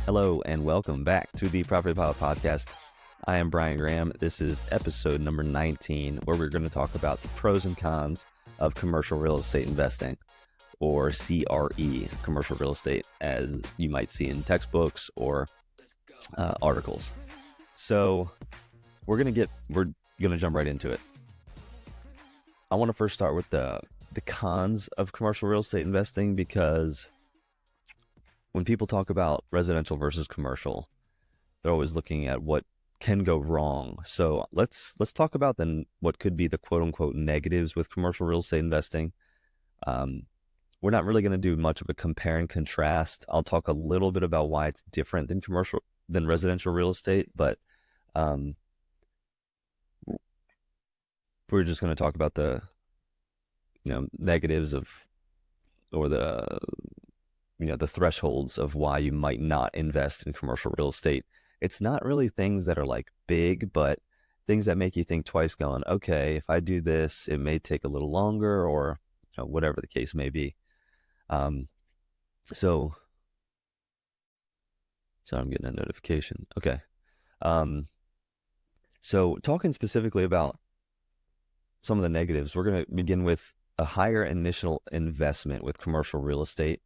Hello and welcome back to the Property Pilot Podcast. I am Brian Graham. This is episode number 19, where we're going to talk about the pros and cons of commercial real estate investing, or CRE, commercial real estate, as you might see in textbooks or articles. So we're going to jump right into it. I want to first start with the cons of commercial real estate investing, because when people talk about residential versus commercial, they're always looking at what can go wrong. So let's talk about then what could be the quote unquote negatives with commercial real estate investing. We're not really going to do much of a compare and contrast. I'll talk a little bit about why it's different than residential real estate, but we're just going to talk about the negatives of, or the thresholds of why you might not invest in commercial real estate. It's not really things that are like big, but things that make you think twice, going, okay, if I do this, it may take a little longer, or whatever the case may be. So I'm getting a notification. Okay. So talking specifically about some of the negatives, we're going to begin with a higher initial investment with commercial real estate.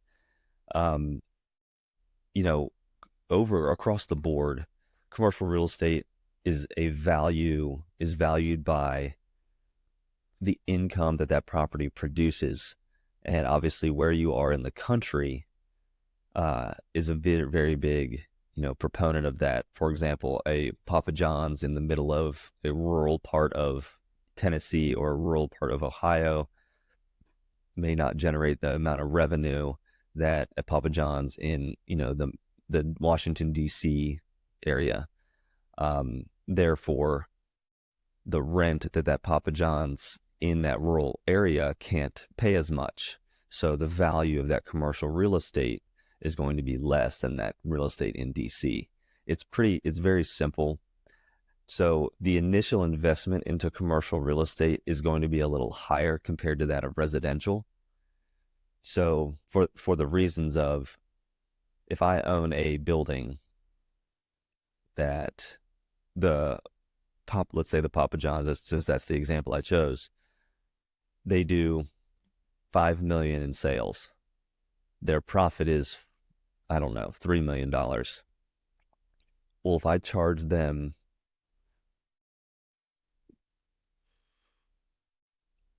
Across the board, commercial real estate is valued by the income that property produces. And obviously where you are in the country is a very, very big, proponent of that. For example, a Papa John's in the middle of a rural part of Tennessee or a rural part of Ohio may not generate the amount of revenue that a Papa John's in, the Washington, D.C. area. Therefore, the rent that Papa John's in that rural area can't pay as much. So the value of that commercial real estate is going to be less than that real estate in D.C. It's very simple. So the initial investment into commercial real estate is going to be a little higher compared to that of residential. So for the reasons of, if I own a building that let's say the Papa John's, since that's the example I chose, they do $5 million in sales. Their profit is, I don't know, $3 million. Well, if I charge them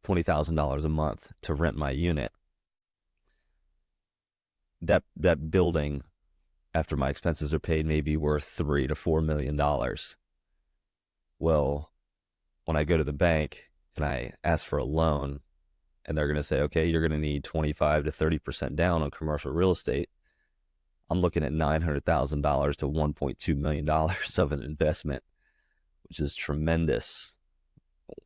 $20,000 a month to rent my unit, that building, after my expenses are paid, may be worth $3 to $4 million. Well, when I go to the bank and I ask for a loan, and they're going to say, okay, you're going to need 25 to 30% down on commercial real estate, I'm looking at $900,000 to $1.2 million of an investment, which is tremendous.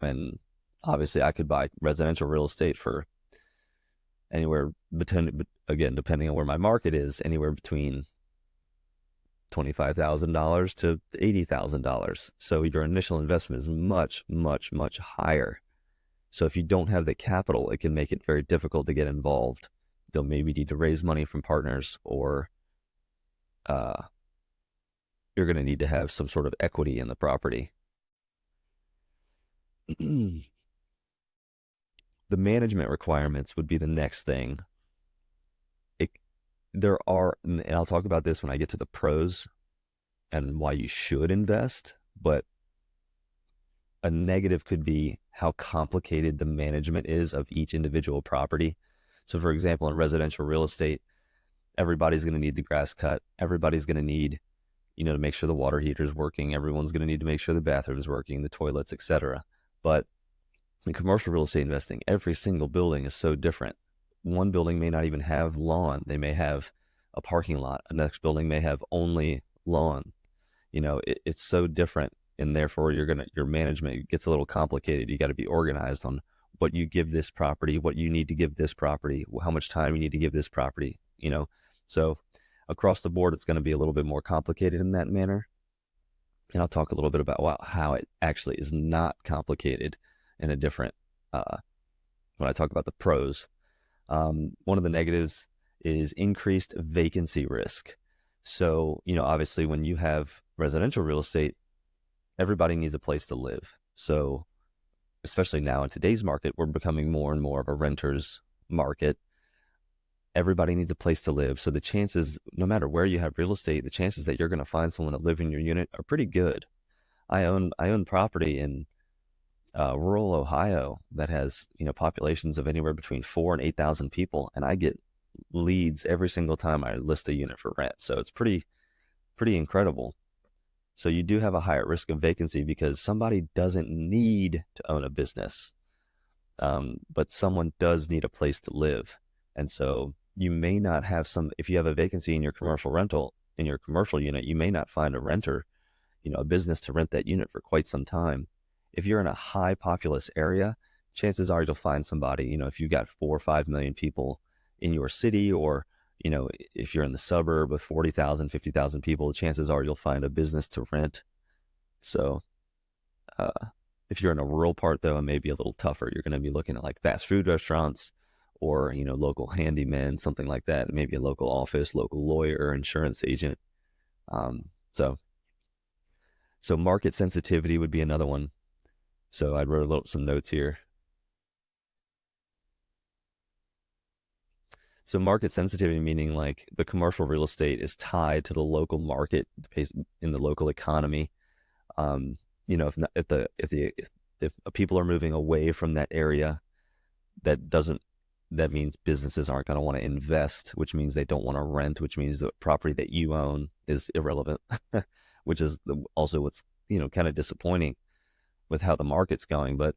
And obviously I could buy residential real estate for anywhere between, again, depending on where my market is, anywhere between $25,000 to $80,000. So your initial investment is much, much, much higher. So if you don't have the capital, it can make it very difficult to get involved. You'll maybe need to raise money from partners, or you're going to need to have some sort of equity in the property. The management requirements would be the next thing. And I'll talk about this when I get to the pros and why you should invest, but a negative could be how complicated the management is of each individual property. So for example, in residential real estate, everybody's going to need the grass cut. Everybody's going to need, to make sure the water heater is working. Everyone's going to need to make sure the bathroom is working, the toilets, etc. But in commercial real estate investing, every single building is so different. One building may not even have lawn. They may have a parking lot. The next building may have only lawn. It's so different, and therefore your management gets a little complicated. You got to be organized on what you give this property, what you need to give this property, how much time you need to give this property. So across the board, it's going to be a little bit more complicated in that manner. And I'll talk a little bit about how it actually is not complicated in a different, when I talk about the pros. One of the negatives is increased vacancy risk. So, obviously when you have residential real estate, everybody needs a place to live. So, especially now in today's market, we're becoming more and more of a renter's market. Everybody needs a place to live. So the chances, no matter where you have real estate, the chances that you're going to find someone to live in your unit are pretty good. I own property in rural Ohio that has populations of anywhere between 4 and 8,000 people, and I get leads every single time I list a unit for rent. So it's pretty incredible. So you do have a higher risk of vacancy because somebody doesn't need to own a business, but someone does need a place to live. And so you may not have if you have a vacancy in your commercial rental, in your commercial unit, you may not find a renter, a business to rent that unit for quite some time. If you're in a high populous area, chances are you'll find somebody, if you've got 4 or 5 million people in your city, or, if you're in the suburb with 40,000, 50,000 people, chances are you'll find a business to rent. So, uh, if you're in a rural part, though, it may be a little tougher. You're going to be looking at like fast food restaurants or, local handymen, something like that. Maybe a local office, local lawyer, insurance agent. So, market sensitivity would be another one. So I wrote some notes here. So market sensitivity meaning like the commercial real estate is tied to the local market in the local economy. Um, if people are moving away from that area, that doesn't that means businesses aren't going to want to invest, which means they don't want to rent, which means the property that you own is irrelevant, which is also what's kind of disappointing with how the market's going. But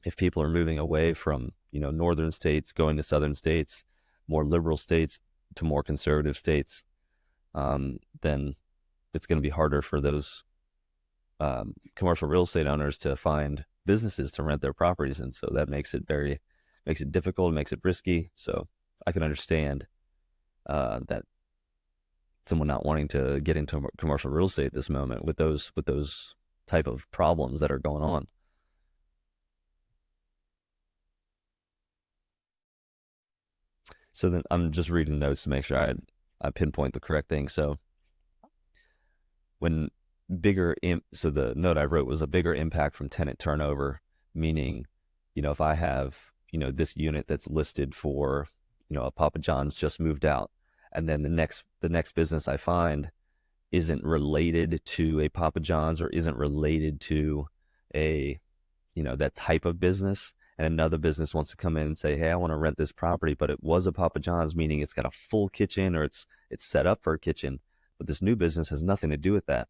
if people are moving away from northern states going to southern states, more liberal states to more conservative states, then it's going to be harder for those commercial real estate owners to find businesses to rent their properties, and so that makes it difficult, makes it risky. So I can understand that someone not wanting to get into commercial real estate at this moment with those type of problems that are going on. So then I'm just reading notes to make sure I pinpoint the correct thing. So when so the note I wrote was a bigger impact from tenant turnover, meaning, if I have, this unit that's listed for, a Papa John's just moved out, and then the next business I find isn't related to a Papa John's or isn't related to a, that type of business, and another business wants to come in and say, hey, I want to rent this property, but it was a Papa John's, meaning it's got a full kitchen or it's set up for a kitchen, but this new business has nothing to do with that.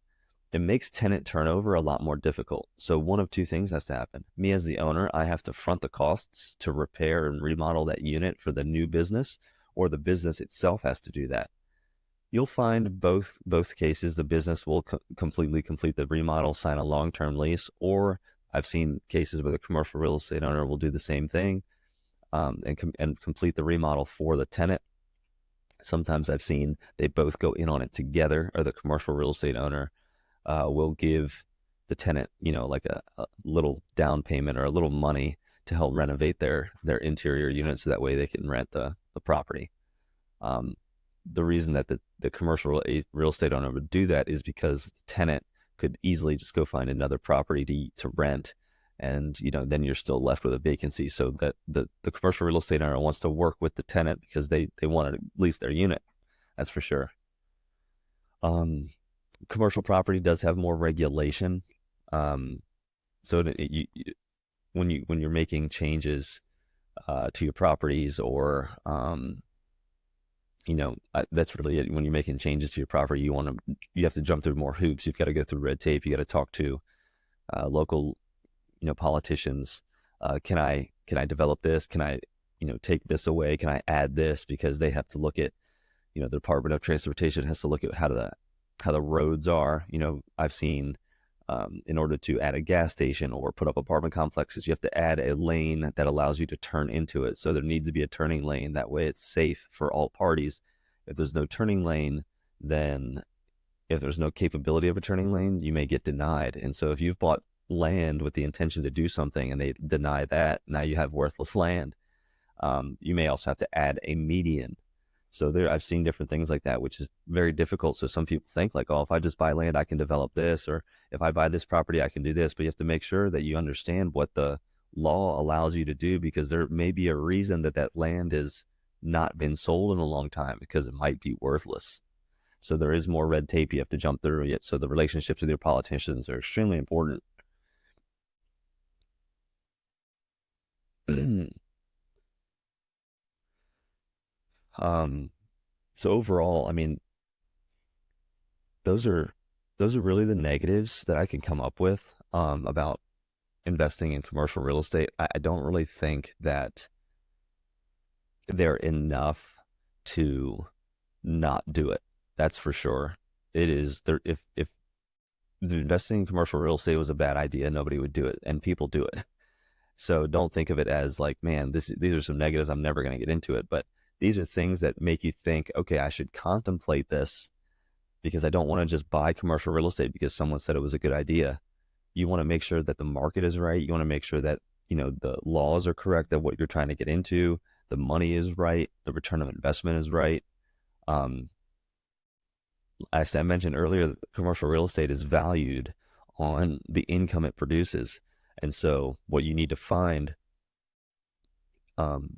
It makes tenant turnover a lot more difficult. So one of two things has to happen. Me as the owner, I have to front the costs to repair and remodel that unit for the new business, or the business itself has to do that. You'll find both cases. The business will completely complete the remodel, sign a long-term lease, or I've seen cases where the commercial real estate owner will do the same thing, and complete the remodel for the tenant. Sometimes I've seen they both go in on it together, or the commercial real estate owner will give the tenant, like a little down payment or a little money to help renovate their interior unit, so that way they can rent the property. Um, the reason that the commercial real estate owner would do that is because the tenant could easily just go find another property to rent, and then you're still left with a vacancy. So that the commercial real estate owner wants to work with the tenant because they want to lease their unit. That's for sure. Um, Commercial property does have more regulation. Um, so when you're making changes to your properties, or that's really it. When you're making changes to your property, you have to jump through more hoops. You've got to go through red tape. You got to talk to local, politicians. Can I develop this? Can I, take this away? Can I add this? Because they have to look at, the Department of Transportation has to look at how the roads are. I've seen, in order to add a gas station or put up apartment complexes, you have to add a lane that allows you to turn into it. So there needs to be a turning lane. That way it's safe for all parties. If there's no turning lane, then if there's no capability of a turning lane, you may get denied. And so if you've bought land with the intention to do something and they deny that, now you have worthless land. You may also have to add a median. So there, I've seen different things like that, which is very difficult. So some people think like, oh, if I just buy land, I can develop this, or if I buy this property, I can do this. But you have to make sure that you understand what the law allows you to do, because there may be a reason that that land has not been sold in a long time because it might be worthless. So there is more red tape you have to jump through yet. So the relationships with your politicians are extremely important. um, so overall, I mean, those are those are really the negatives that I can come up with about investing in commercial real estate. I don't really think that they're enough to not do it. That's for sure. It is there. If investing in commercial real estate was a bad idea, nobody would do it, and people do it. So don't think of it as like, man, these are some negatives. I'm never going to get into it. But these are things that make you think, okay, I should contemplate this, because I don't want to just buy commercial real estate because someone said it was a good idea. You want to make sure that the market is right. You want to make sure that, the laws are correct, that what you're trying to get into, the money is right, the return of investment is right. Um, as I mentioned earlier, commercial real estate is valued on the income it produces. And so what you need to find um,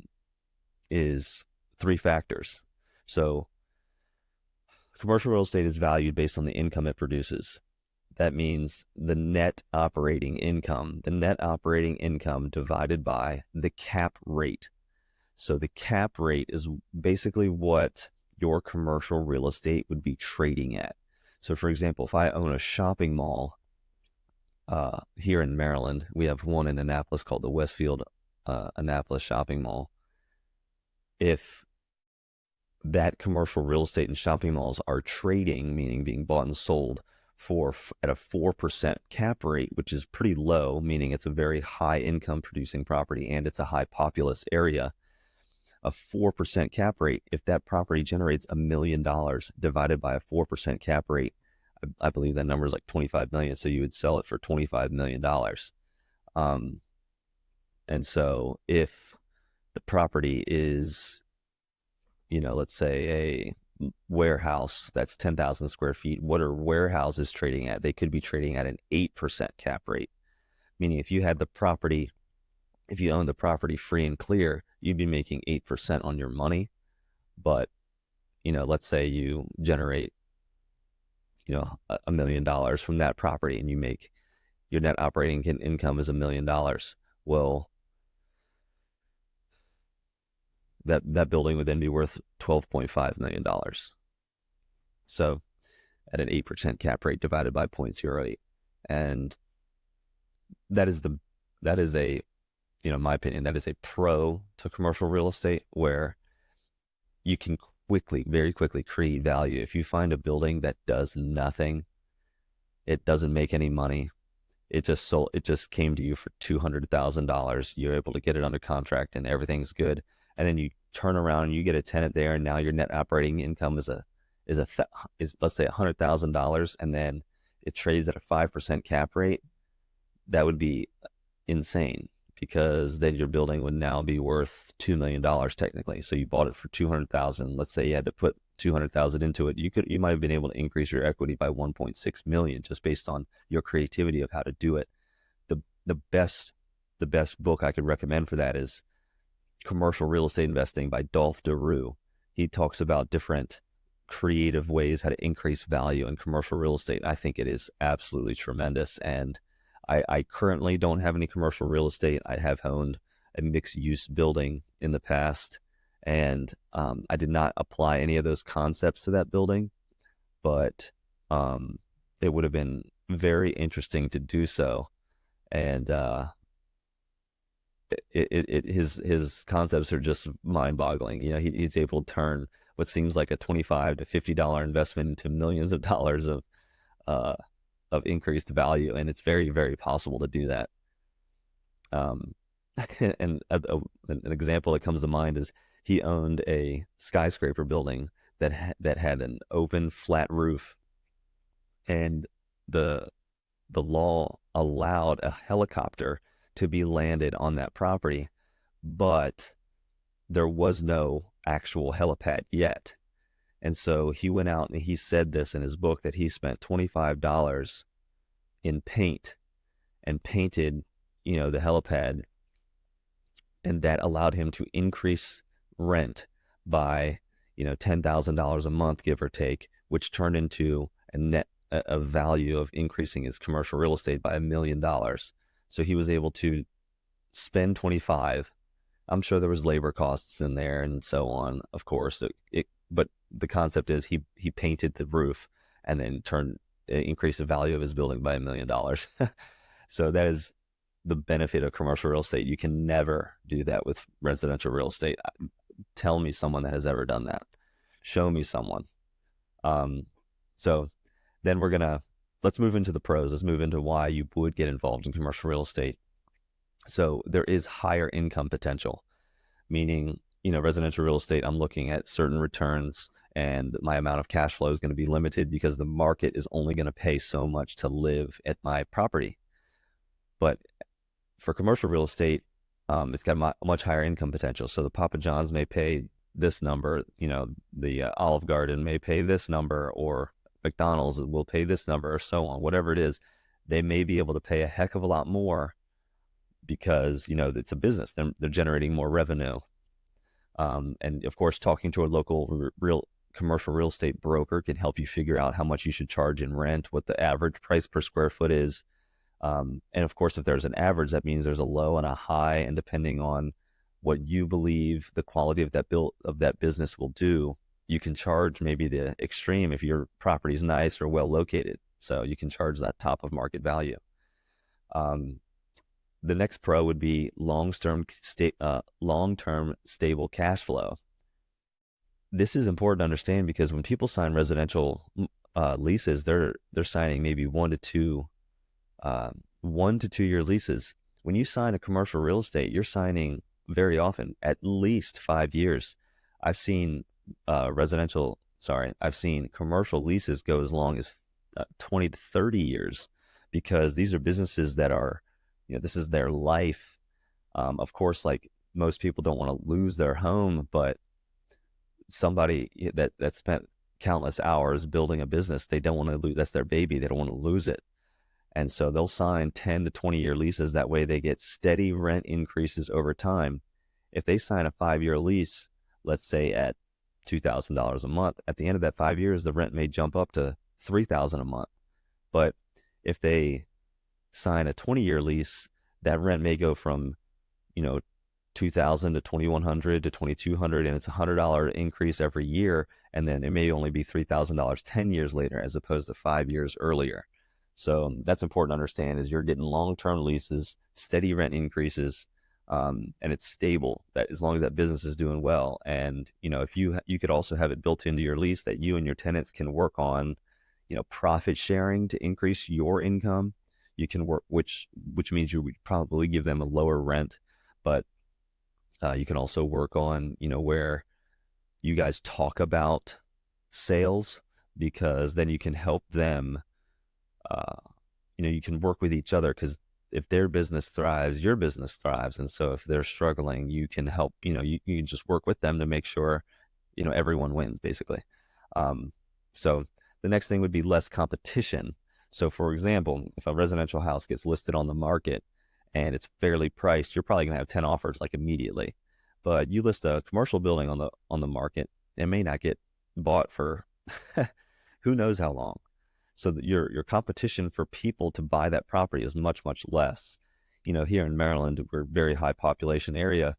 is three factors. So commercial real estate is valued based on the income it produces. That means the net operating income divided by the cap rate. So the cap rate is basically what your commercial real estate would be trading at. So for example, if I own a shopping mall here in Maryland, we have one in Annapolis called the Westfield Annapolis Shopping Mall. If that commercial real estate and shopping malls are trading, meaning being bought and sold at a 4% cap rate, which is pretty low, meaning it's a very high income producing property and it's a high populous area. A 4% cap rate, if that property generates $1 million divided by a 4% cap rate, I believe that number is like 25 million. So you would sell it for $25 million. Um, and so if the property is, let's say a warehouse that's 10,000 square feet, what are warehouses trading at? They could be trading at an 8% cap rate, meaning if you own the property free and clear, you'd be making 8% on your money. But, let's say you generate, $1 million from that property, and your net operating income is $1 million. Well, that building would then be worth $12.5 million. So at an 8% cap rate divided by 0.08. And that is a, in my opinion, that is a pro to commercial real estate, where you can very quickly create value. If you find a building that does nothing, it doesn't make any money, it just came to you for $200,000. You're able to get it under contract and everything's good. And then you turn around and you get a tenant there, and now your net operating income is let's say $100,000, and then it trades at a 5% cap rate. That would be insane, because then your building would now be worth $2 million technically. So you bought it for 200,000. Let's say you had to put 200,000 into it. You might have been able to increase your equity by 1.6 million just based on your creativity of how to do it. The the best the best book I could recommend for that is Commercial Real Estate Investing by Dolph DeRue. He talks about different creative ways how to increase value in commercial real estate. I think it is absolutely tremendous. And I currently don't have any commercial real estate. I have owned a mixed use building in the past, and I did not apply any of those concepts to that building, but it would have been very interesting to do so. And his concepts are just mind-boggling. He's able to turn what seems like a $25 to $50 investment into millions of dollars uh, of increased value, and it's very, very possible to do that. Um, and an example that comes to mind is he owned a skyscraper building that had an open flat roof, and the the law allowed a helicopter to be landed on that property, but there was no actual helipad yet. And so he went out and he said this in his book that he spent $25 in paint and painted, the helipad, and that allowed him to increase rent by, $10,000 a month, give or take, which turned into a value of increasing his commercial real estate by $1 million. So he was able to spend 25. I'm sure there was labor costs in there and so on, of course. But the concept is he painted the roof and then increased the value of his building by $1 million. So that is the benefit of commercial real estate. You can never do that with residential real estate. Tell me someone that has ever done that. Show me someone. So then let's move into the pros. Let's move into why you would get involved in commercial real estate. So there is higher income potential, meaning, residential real estate, I'm looking at certain returns and my amount of cash flow is going to be limited because the market is only going to pay so much to live at my property. But for commercial real estate, it's got a much higher income potential. So the Papa John's may pay this number, the Olive Garden may pay this number, or McDonald's will pay this number, or so on. Whatever it is, they may be able to pay a heck of a lot more because, it's a business. They're generating more revenue. And of course, talking to a local commercial real estate broker can help you figure out how much you should charge in rent, what the average price per square foot is. And of course, if there's an average, that means there's a low and a high, and depending on what you believe the quality of that business will do, you can charge maybe the extreme if your property is nice or well located. So you can charge that top of market value. The next pro would be long-term stable cash flow. This is important to understand because when people sign residential leases, they're signing maybe 1 to 2 year leases. When you sign a commercial real estate, you're signing very often at least 5 years. I've seen commercial leases go as long as 20 to 30 years because these are businesses that are, this is their life. Of course, like most people don't want to lose their home, but somebody that spent countless hours building a business, they don't want to lose. That's their baby. They don't want to lose it. And so they'll sign 10 to 20 year leases. That way they get steady rent increases over time. If they sign a 5-year lease, let's say at $2,000 a month, at the end of that 5 years, the rent may jump up to $3,000 a month. But if they sign a 20-year lease, that rent may go from, $2,000 to $2,100 to $2,200, and it's $100 increase every year. And then it may only be $3,000 10 years later, as opposed to 5 years earlier. So that's important to understand is you're getting long-term leases, steady rent increases, and it's stable that as long as that business is doing well. And, if you could also have it built into your lease that you and your tenants can work on, profit sharing to increase your income. You can work, which means you would probably give them a lower rent, but you can also work on, where you guys talk about sales, because then you can help them. You can work with each other, because if their business thrives, your business thrives. And so if they're struggling, you can help, you can just work with them to make sure, everyone wins basically. So the next thing would be less competition. So for example, if a residential house gets listed on the market and it's fairly priced, you're probably going to have 10 offers like immediately. But you list a commercial building on the market, it may not get bought for who knows how long. So that your competition for people to buy that property is much, much less. Here in Maryland, we're a very high population area.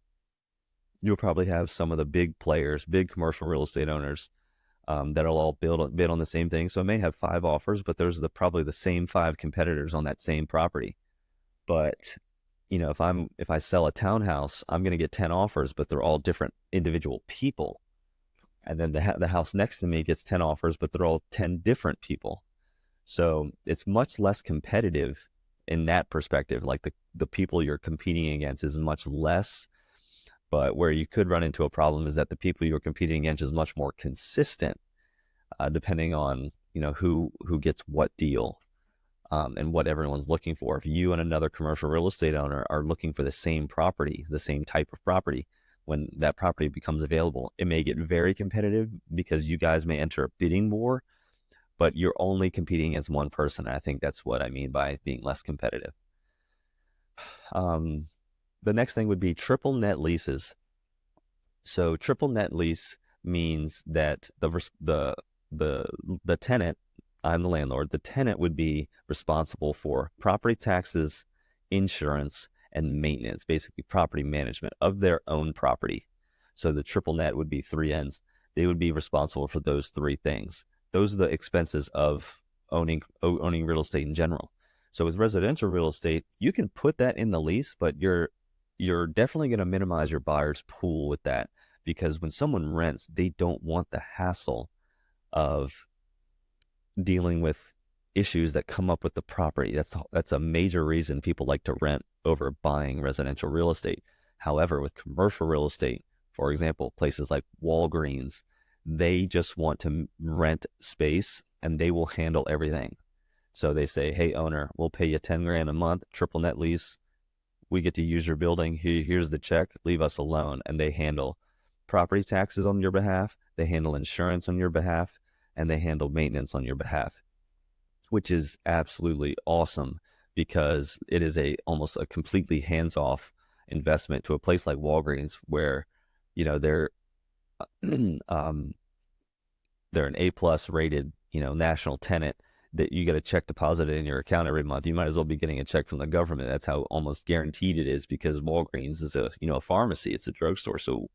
You'll probably have some of the big players, big commercial real estate owners, that'll all bid on the same thing. So it may have 5 offers, but there's probably the same 5 competitors on that same property. But if I sell a townhouse, I'm going to get 10 offers, but they're all different individual people. And then the house next to me gets 10 offers, but they're all 10 different people. So it's much less competitive in that perspective. Like the people you're competing against is much less, but where you could run into a problem is that the people you're competing against is much more consistent, depending on, who gets what deal, and what everyone's looking for. If you and another commercial real estate owner are looking for the same property, the same type of property, when that property becomes available. It may get very competitive because you guys may enter a bidding war, but you're only competing against one person. I think that's what I mean by being less competitive. Um, the next thing would be triple net leases. So triple net lease means that the the tenant, I'm the landlord, the tenant would be responsible for property taxes, insurance, and maintenance, basically property management of their own property. So the triple net would be three ends. They would be responsible for those three things. Those are the expenses of owning real estate in general. So with residential real estate, you can put that in the lease, but you're definitely going to minimize your buyer's pool with that, because when someone rents, they don't want the hassle of dealing with issues that come up with the property. That's a major reason people like to rent over buying residential real estate. However, with commercial real estate, for example, places like Walgreens, they just want to rent space and they will handle everything. So they say, hey, owner, we'll pay you 10 grand a month, triple net lease. We get to use your building. Here's the check. Leave us alone. And they handle property taxes on your behalf. They handle insurance on your behalf, and they handle maintenance on your behalf, which is absolutely awesome because it is almost a completely hands-off investment to a place like Walgreens, where they're um, they're an A+ rated national tenant that you get a check deposited in your account every month. You might as well be getting a check from the government. That's how almost guaranteed it is, because Walgreens is a pharmacy. It's a drugstore. So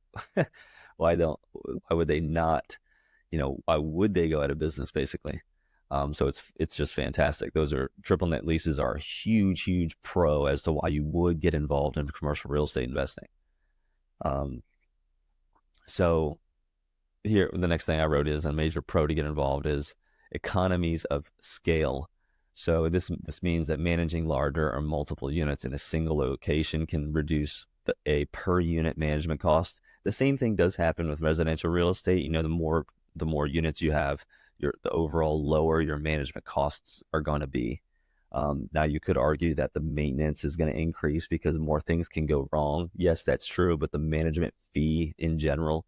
why would they not, why would they go out of business basically? So it's just fantastic. Those are triple net leases are a huge pro as to why you would get involved in commercial real estate investing. So here, the next thing I wrote is a major pro to get involved is economies of scale. So this means that managing larger or multiple units in a single location can reduce a per unit management cost. The same thing does happen with residential real estate. The more units you have, the overall lower your management costs are going to be. Now you could argue that the maintenance is going to increase because more things can go wrong. Yes, that's true, but the management fee in general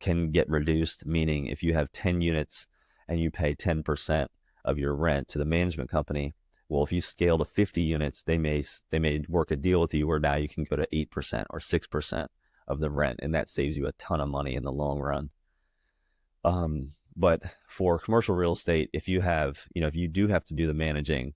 can get reduced, meaning if you have 10 units and you pay 10% of your rent to the management company, well, if you scale to 50 units, they may work a deal with you where now you can go to 8% or 6% of the rent, and that saves you a ton of money in the long run. But for commercial real estate, if you do have to do the managing,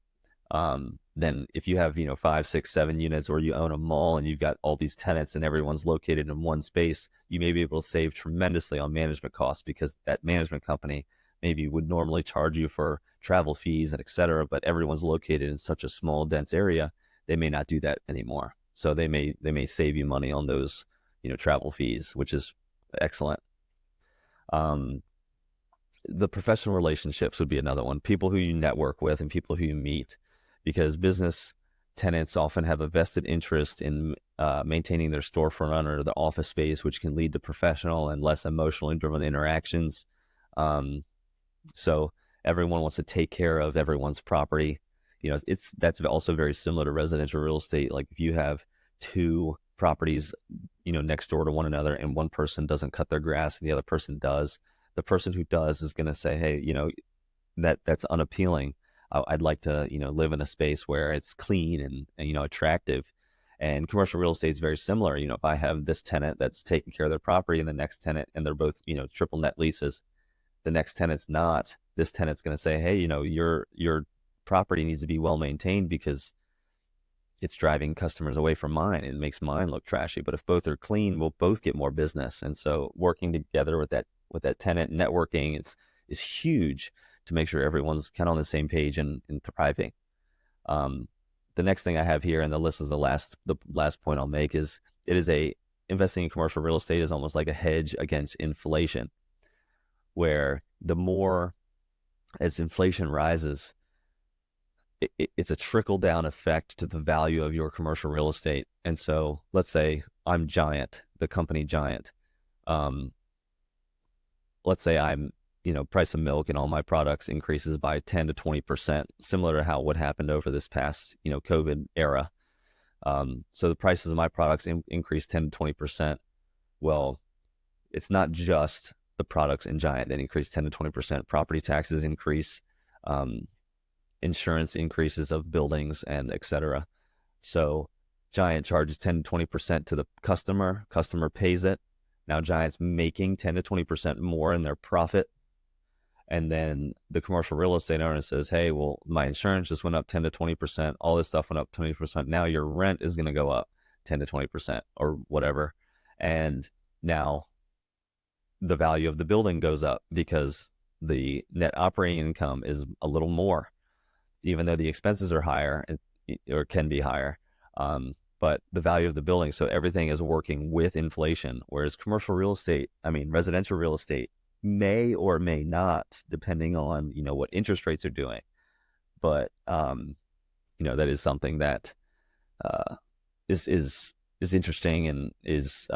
then if you have 5, 6, 7 units, or you own a mall and you've got all these tenants and everyone's located in one space, you may be able to save tremendously on management costs, because that management company maybe would normally charge you for travel fees and et cetera, but everyone's located in such a small, dense area, they may not do that anymore. So they may save you money on those travel fees, which is excellent. The professional relationships would be another one. People who you network with and people who you meet, because business tenants often have a vested interest in maintaining their storefront or the office space, which can lead to professional and less emotionally driven interactions. So everyone wants to take care of everyone's property. That's also very similar to residential real estate. Like if you have two properties, next door to one another, and one person doesn't cut their grass and the other person does, the person who does is going to say, hey, that's unappealing. I'd like to, live in a space where it's clean and attractive. And commercial real estate is very similar. If I have this tenant that's taking care of their property and the next tenant, and they're both, triple net leases, the next tenant's not. This tenant's going to say, hey, your property needs to be well maintained because it's driving customers away from mine. It makes mine look trashy. But if both are clean, we'll both get more business. And so working together with that tenant, networking is huge to make sure everyone's kind of on the same page and thriving. The next thing I have here, and the list is the last point I'll make, is investing in commercial real estate is almost like a hedge against inflation, where the more as inflation rises, it's a trickle-down effect to the value of your commercial real estate. And so let's say I'm Giant, the company Giant. Let's say I'm, price of milk and all my products increases by 10 to 20%, similar to what happened over this past, COVID era. So the prices of my products increase 10 to 20%. Well, it's not just the products in Giant that increase 10 to 20%. Property taxes increase, um, insurance increases of buildings, and et cetera. So Giant charges 10 to 20% to the customer pays it. Now Giant's making 10 to 20% more in their profit. And then the commercial real estate owner says, hey, well, my insurance just went up 10 to 20%. All this stuff went up 20%. Now your rent is going to go up 10 to 20% or whatever. And now the value of the building goes up because the net operating income is a little more, even though the expenses are higher or can be higher. But the value of the building, so everything is working with inflation. Whereas residential real estate may or may not, depending on what interest rates are doing. But that is something that uh, is interesting and is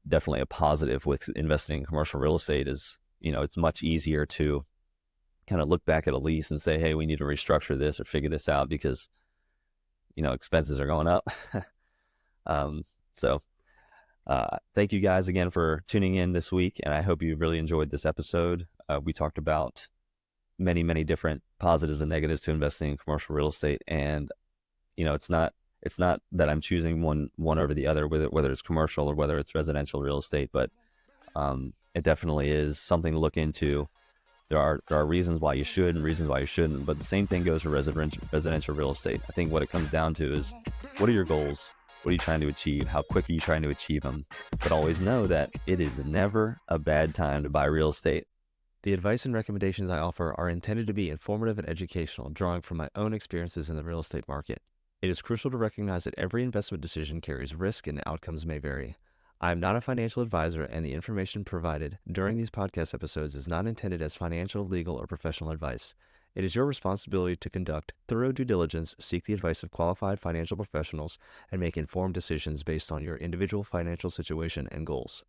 definitely a positive with investing in commercial real estate. Is it's much easier to kind of look back at a lease and say, hey, we need to restructure this or figure this out because expenses are going up. um, so thank you guys again for tuning in this week, and I hope you really enjoyed this episode. We talked about many, many different positives and negatives to investing in commercial real estate, and it's not that I'm choosing one over the other, whether it's commercial or whether it's residential real estate, but it definitely is something to look into. There are reasons why you should and reasons why you shouldn't, but the same thing goes for residential real estate. I think what it comes down to is, what are your goals? What are you trying to achieve? How quick are you trying to achieve them? But always know that it is never a bad time to buy real estate. The advice and recommendations I offer are intended to be informative and educational, drawing from my own experiences in the real estate market. It is crucial to recognize that every investment decision carries risk and outcomes may vary. I am not a financial advisor, and the information provided during these podcast episodes is not intended as financial, legal, or professional advice. It is your responsibility to conduct thorough due diligence, seek the advice of qualified financial professionals, and make informed decisions based on your individual financial situation and goals.